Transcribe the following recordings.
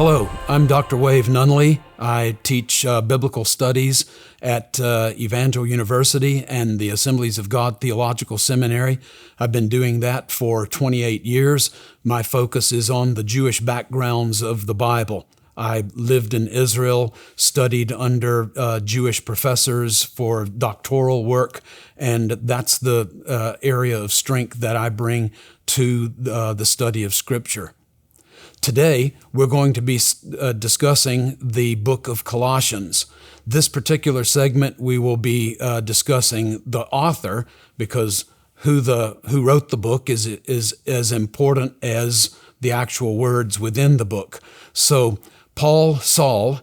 Hello, I'm Dr. Wave Nunley. I teach biblical studies at Evangel University and the Assemblies of God Theological Seminary. I've been doing that for 28 years. My focus is on the Jewish backgrounds of the Bible. I lived in Israel, studied under Jewish professors for doctoral work, and that's the area of strength that I bring to the study of Scripture. Today, we're going to be discussing the book of Colossians. This particular segment, we will be discussing the author, because who wrote the book is as important as the actual words within the book. So, SAUL,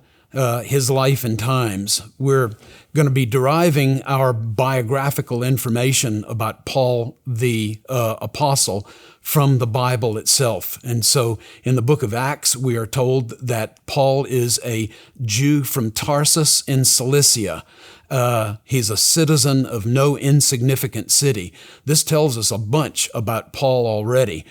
his life and times. We're going to be deriving our biographical information about Paul the apostle from the Bible itself. And so in the book of Acts, we are told that Paul is a Jew from Tarsus in Cilicia. He's a citizen of no insignificant city. This tells us a bunch about Paul already.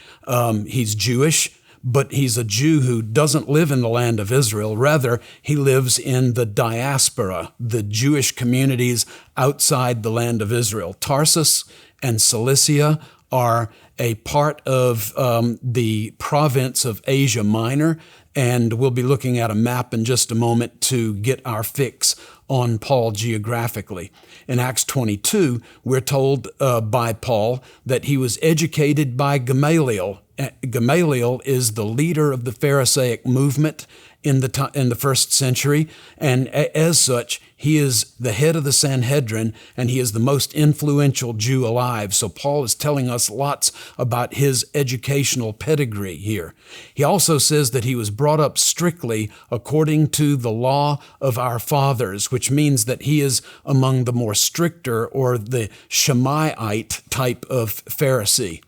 He's Jewish, but he's a Jew who doesn't live in the land of Israel. Rather, he lives in the diaspora, the Jewish communities outside the land of Israel. Tarsus and Cilicia are a part of the province of Asia Minor, and we'll be looking at a map in just a moment to get our fix on Paul geographically. In Acts 22, we're told by Paul that he was educated by Gamaliel. Gamaliel is the leader of the Pharisaic movement in the first century, and as such, he is the head of the Sanhedrin, and he is the most influential Jew alive. So Paul is telling us lots about his educational pedigree here. He also says that he was brought up strictly according to the law of our fathers, which means that he is among the more stricter, or the Shammaiite type of Pharisee.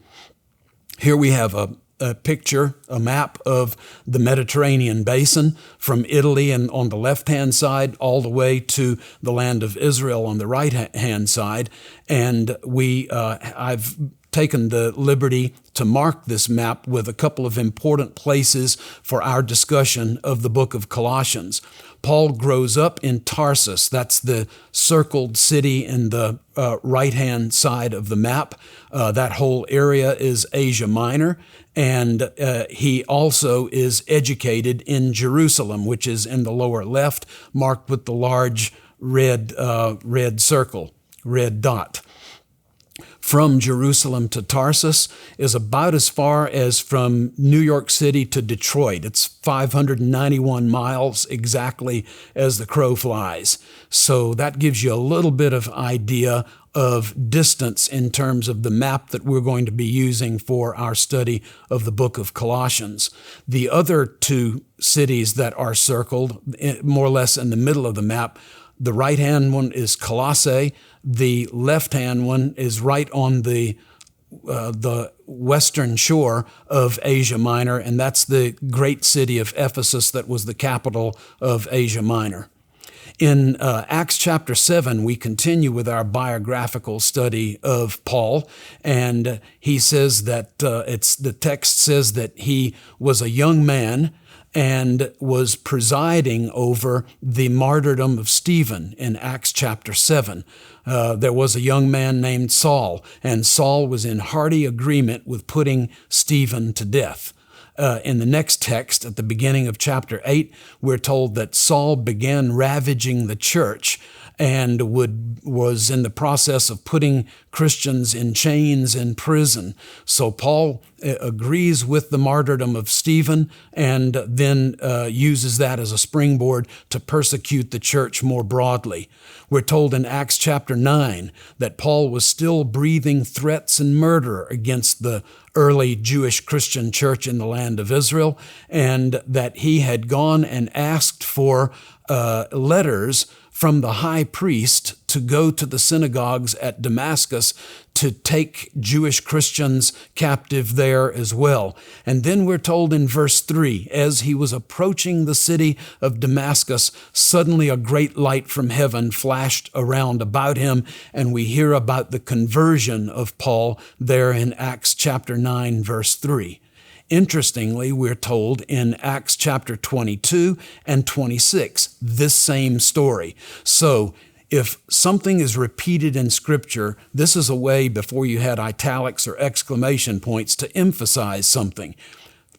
Here we have a picture, a map of the Mediterranean basin from Italy and on the left-hand side all the way to the land of Israel on the right-hand side. And I've taken the liberty to mark this map with a couple of important places for our discussion of the book of Colossians. Paul grows up in Tarsus. That's the circled city in the right-hand side of the map. That whole area is Asia Minor. And he also is educated in Jerusalem, which is in the lower left, marked with the large red circle, red dot. From Jerusalem to Tarsus is about as far as from New York City to Detroit. It's 591 miles exactly as the crow flies. So that gives you a little bit of idea of distance in terms of the map that we're going to be using for our study of the book of Colossians. The other two cities that are circled, more or less in the middle of the map, the right-hand one is Colossae. The left-hand one is right on the western shore of Asia Minor, and that's the great city of Ephesus that was the capital of Asia Minor. In Acts chapter 7, we continue with our biographical study of Paul, and he says that the text says that he was a young man and was presiding over the martyrdom of Stephen in Acts chapter 7. There was a young man named Saul, and Saul was in hearty agreement with putting Stephen to death. In the next text, at the beginning of chapter 8, we're told that Saul began ravaging the church and was in the process of putting Christians in chains in prison. So Paul agrees with the martyrdom of Stephen and then uses that as a springboard to persecute the church more broadly. We're told in Acts chapter 9 that Paul was still breathing threats and murder against the early Jewish Christian church in the land of Israel, and that he had gone and asked for letters from the high priest to go to the synagogues at Damascus to take Jewish Christians captive there as well. And then we're told in verse 3, as he was approaching the city of Damascus, suddenly a great light from heaven flashed around about him, and we hear about the conversion of Paul there in Acts chapter 9, verse 3. Interestingly, we're told in Acts chapter 22 and 26, this same story. So if something is repeated in Scripture, this is a way, before you had italics or exclamation points, to emphasize something.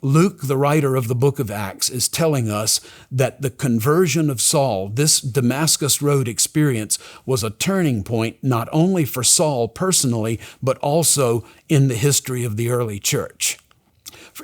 Luke, the writer of the book of Acts, is telling us that the conversion of Saul, this Damascus Road experience, was a turning point not only for Saul personally, but also in the history of the early church.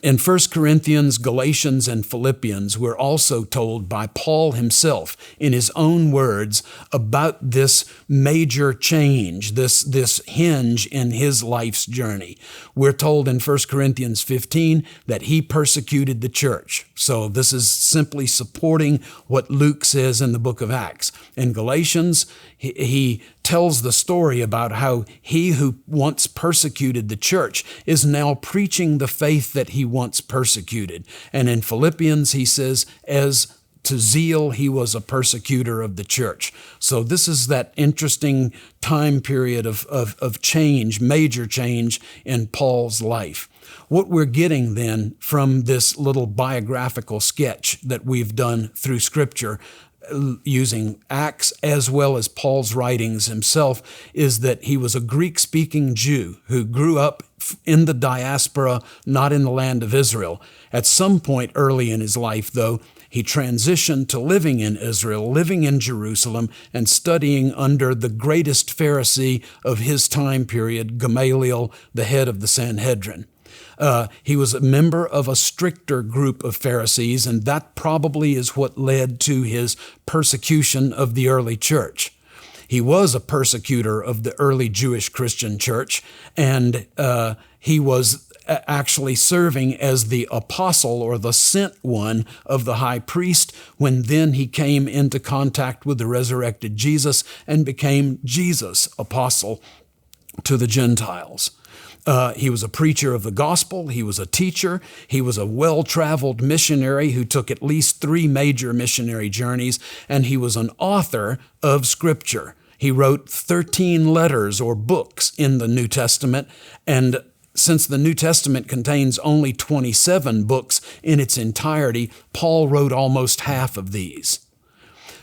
In 1 Corinthians, Galatians, and Philippians, we're also told by Paul himself, in his own words, about this major change, this hinge in his life's journey. We're told in 1 Corinthians 15 that he persecuted the church. So this is simply supporting what Luke says in the book of Acts. In Galatians, he tells the story about how he who once persecuted the church is now preaching the faith that he once persecuted. And in Philippians, he says, as to zeal, he was a persecutor of the church. So this is that interesting time period of change, major change in Paul's life. What we're getting then from this little biographical sketch that we've done through Scripture, using Acts as well as Paul's writings himself, is that he was a Greek-speaking Jew who grew up in the diaspora, not in the land of Israel. At some point early in his life, though, he transitioned to living in Israel, living in Jerusalem, and studying under the greatest Pharisee of his time period, Gamaliel, the head of the Sanhedrin. He was a member of a stricter group of Pharisees, and that probably is what led to his persecution of the early church. He was a persecutor of the early Jewish Christian church, and he was actually serving as the apostle or the sent one of the high priest when then he came into contact with the resurrected Jesus and became Jesus' apostle to the Gentiles. He was a preacher of the gospel. He was a teacher. He was a well-traveled missionary who took at least 3 major missionary journeys, and he was an author of Scripture. He wrote 13 letters or books in the New Testament, and since the New Testament contains only 27 books in its entirety, Paul wrote almost half of these.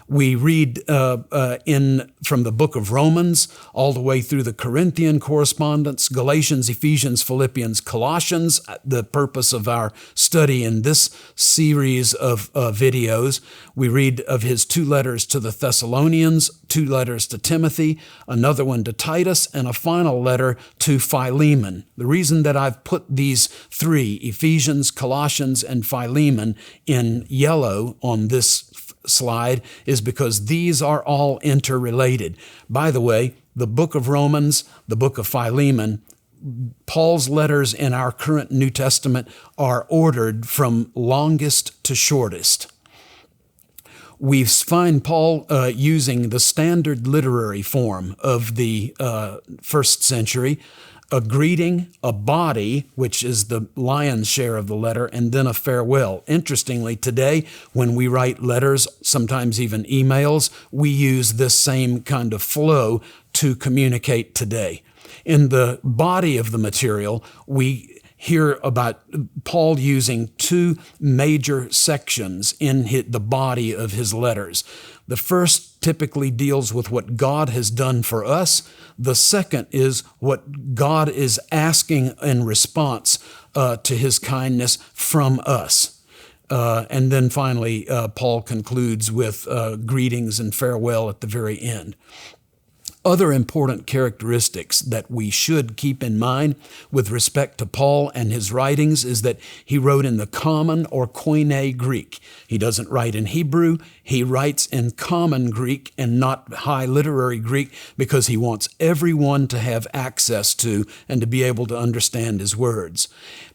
We read from the book of Romans all the way through the Corinthian correspondence, Galatians, Ephesians, Philippians, Colossians, the purpose of our study in this series of videos. We read of his 2 letters to the Thessalonians, 2 letters to Timothy, another one to Titus, and a final letter to Philemon. The reason that I've put these 3, Ephesians, Colossians, and Philemon, in yellow on this slide is because these are all interrelated. By the way, the book of Romans, the book of Philemon, Paul's letters in our current New Testament are ordered from longest to shortest. We find Paul using the standard literary form of the first century, a greeting, a body, which is the lion's share of the letter, and then a farewell. Interestingly, today, when we write letters, sometimes even emails, we use this same kind of flow to communicate today. In the body of the material, we hear about Paul using 2 major sections in the body of his letters. The first typically deals with what God has done for us. The second is what God is asking in response to his kindness from us. And then finally, Paul concludes with greetings and farewell at the very end. Other important characteristics that we should keep in mind with respect to Paul and his writings is that he wrote in the common or KOINE Greek. He doesn't write in Hebrew. He writes in common Greek and not high literary Greek because he wants everyone to have access to and to be able to understand his words.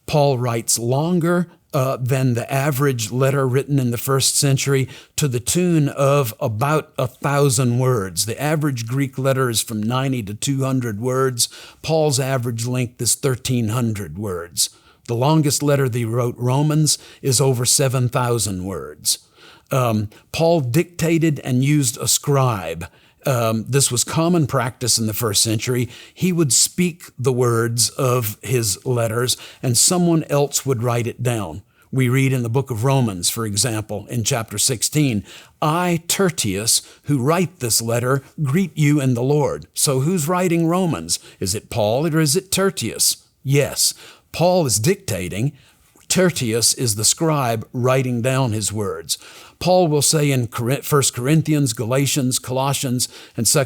Paul writes longer than the average letter written in the first century, to the tune of about 1,000 words. The average Greek letter is from 90 to 200 words. Paul's average length is 1,300 words. The longest letter that he wrote, Romans, is over 7,000 words. Paul dictated and used a scribe. This was common practice in the first century. He would speak the words of his letters, and someone else would write it down. We read in the book of Romans, for example, in chapter 16, I, Tertius, who write this letter, greet you in the Lord. So who's writing Romans? Is it Paul or is it Tertius? Yes, Paul is dictating. Tertius is the scribe writing down his words. Paul will say in 1 Corinthians, Galatians, Colossians, and 2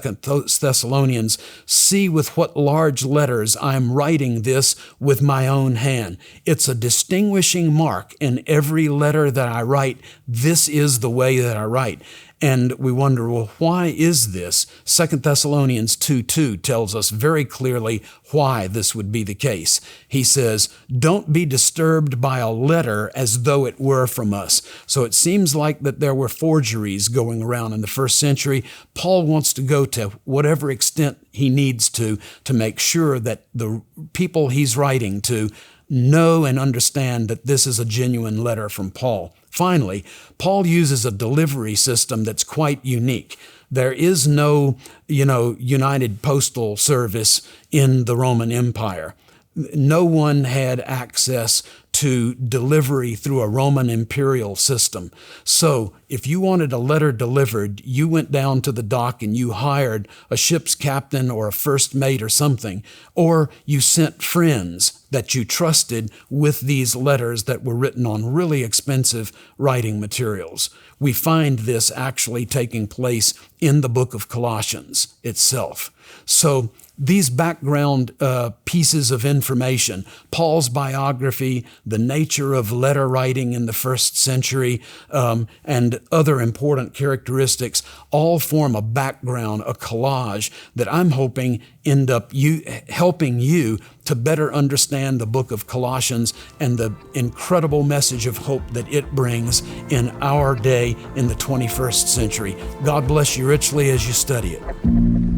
Thessalonians, see with what large letters I am writing this with my own hand. It's a distinguishing mark in every letter that I write. This is the way that I write. And we wonder, well, why is this? 2 Thessalonians 2:2 tells us very clearly why this would be the case. He says, don't be disturbed by a letter as though it were from us. So it seems like that there were forgeries going around in the first century. Paul wants to go to whatever extent he needs to make sure that the people he's writing to know and understand that this is a genuine letter from Paul. Finally, Paul uses a delivery system that's quite unique. There is no, United Postal Service in the Roman Empire. No one had access to delivery through a Roman imperial system. So if you wanted a letter delivered, you went down to the dock and you hired a ship's captain or a first mate or something, or you sent friends that you trusted with these letters that were written on really expensive writing materials. We find this actually taking place in the book of Colossians itself. So these background pieces of information, Paul's biography, the nature of letter writing in the first century, and other important characteristics all form a background, a collage that I'm hoping end up helping you to better understand the book of Colossians and the incredible message of hope that it brings in our day in the 21st century. God bless you richly as you study it.